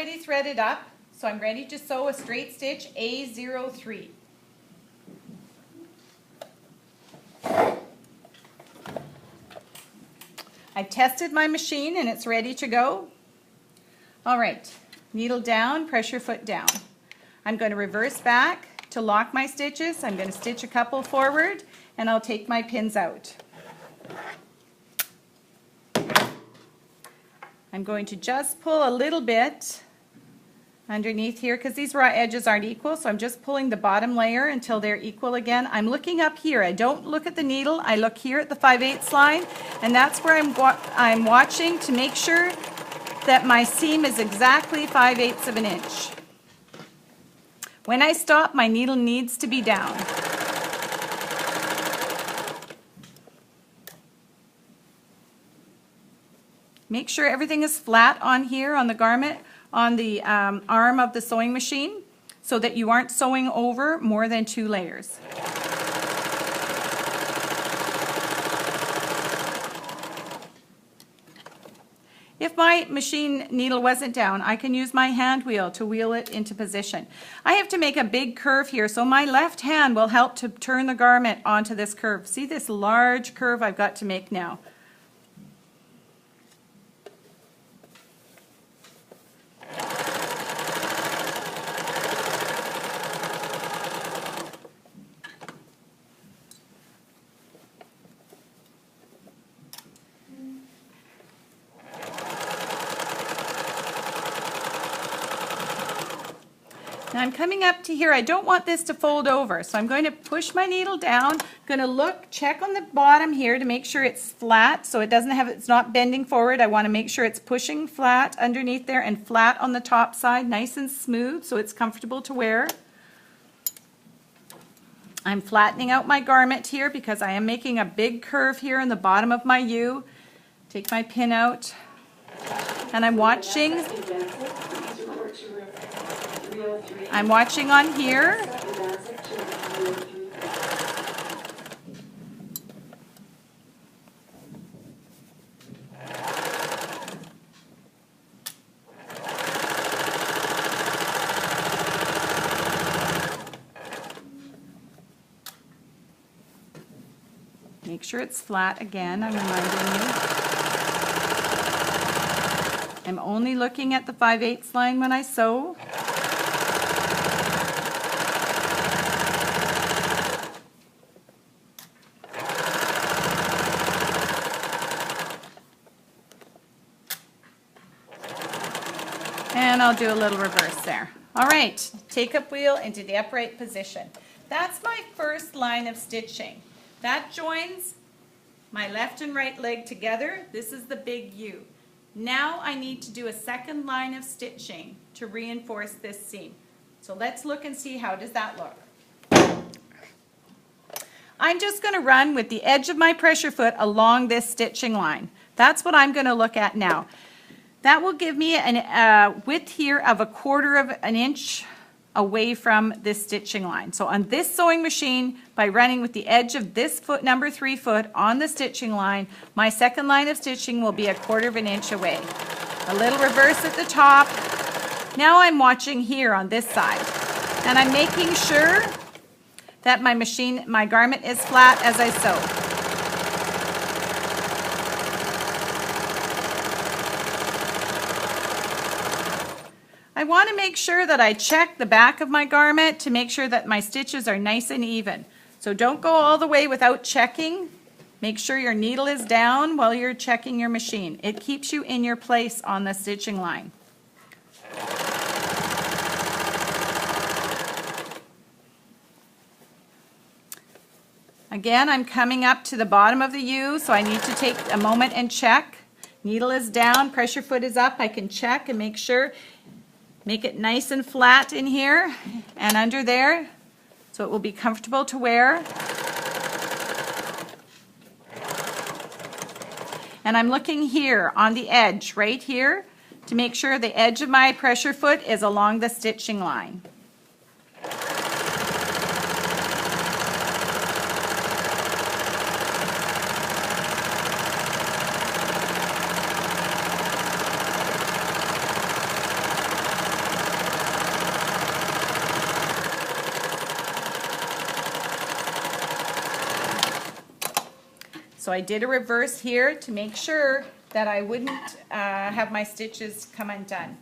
already threaded up, so I'm ready to sew a straight stitch A03. I've tested my machine and it's ready to go. All right, needle down, pressure foot down. I'm going to reverse back to lock my stitches. I'm going to stitch a couple forward and I'll take my pins out. I'm going to just pull a little bit underneath here because these raw edges aren't equal, so I'm just pulling the bottom layer until they're equal again. I'm looking up here. I don't look at the needle. I look here at the 5/8 line, and that's where I'm watching to make sure that my seam is exactly 5/8 of an inch. When I stop, my needle needs to be down. Make sure everything is flat on here on the garment, on the arm of the sewing machine, so that you aren't sewing over more than 2 layers. If my machine needle wasn't down, I can use my hand wheel to wheel it into position. I have to make a big curve here, so my left hand will help to turn the garment onto this curve. See this large curve I've got to make now. Now I'm coming up to here. I don't want this to fold over, so I'm going to push my needle down. I'm going to look, check on the bottom here to make sure it's flat, so it's not bending forward. I want to make sure it's pushing flat underneath there and flat on the top side, nice and smooth, so it's comfortable to wear. I'm flattening out my garment here because I am making a big curve here in the bottom of my U. Take my pin out, and I'm watching. I'm watching on here. Make sure it's flat again, I'm reminding you. I'm only looking at the 5/8 line when I sew. And I'll do a little reverse there. All right, take up wheel into the upright position. That's my first line of stitching. That joins my left and right leg together. This is the big U. Now I need to do a second line of stitching to reinforce this seam. So let's look and see how does that look. I'm just going to run with the edge of my pressure foot along this stitching line. That's what I'm going to look at now. That will give me a width here of 1/4 of an inch away from this stitching line. So on this sewing machine, by running with the edge of this foot, number 3 foot on the stitching line, my second line of stitching will be 1/4 of an inch away. A little reverse at the top. Now I'm watching here on this side, and I'm making sure that my garment is flat as I sew. I want to make sure that I check the back of my garment to make sure that my stitches are nice and even. So don't go all the way without checking. Make sure your needle is down while you're checking your machine. It keeps you in your place on the stitching line. Again, I'm coming up to the bottom of the U, so I need to take a moment and check. Needle is down, pressure foot is up. I can check and make sure. Make it nice and flat in here and under there so it will be comfortable to wear. And I'm looking here on the edge, right here, to make sure the edge of my pressure foot is along the stitching line. So I did a reverse here to make sure that I wouldn't have my stitches come undone.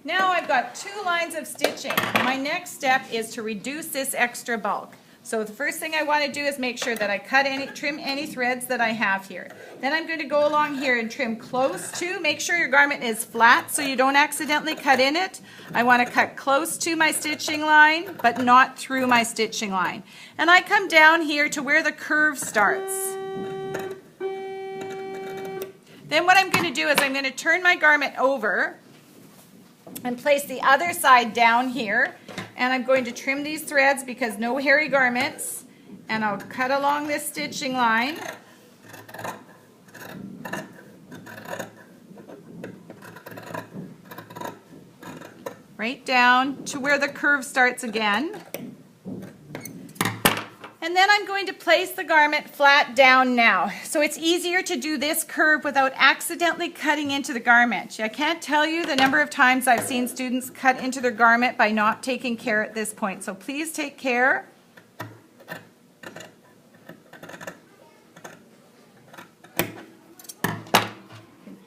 Now I've got 2 lines of stitching. My next step is to reduce this extra bulk. So the first thing I want to do is make sure that I trim any threads that I have here. Then I'm going to go along here and trim close to, make sure your garment is flat so you don't accidentally cut in it. I want to cut close to my stitching line, but not through my stitching line. And I come down here to where the curve starts. Then what I'm going to do is I'm going to turn my garment over and place the other side down here, and I'm going to trim these threads because no hairy garments, and I'll cut along this stitching line. Right down to where the curve starts again. And then I'm going to place the garment flat down now. So it's easier to do this curve without accidentally cutting into the garment. I can't tell you the number of times I've seen students cut into their garment by not taking care at this point. So please take care.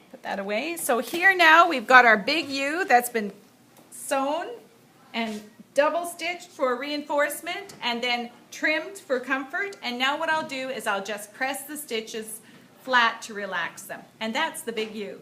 Put that away. So here now we've got our big U that's been sewn and double stitched for reinforcement and then trimmed for comfort. And now what I'll do is I'll just press the stitches flat to relax them. And that's the big U.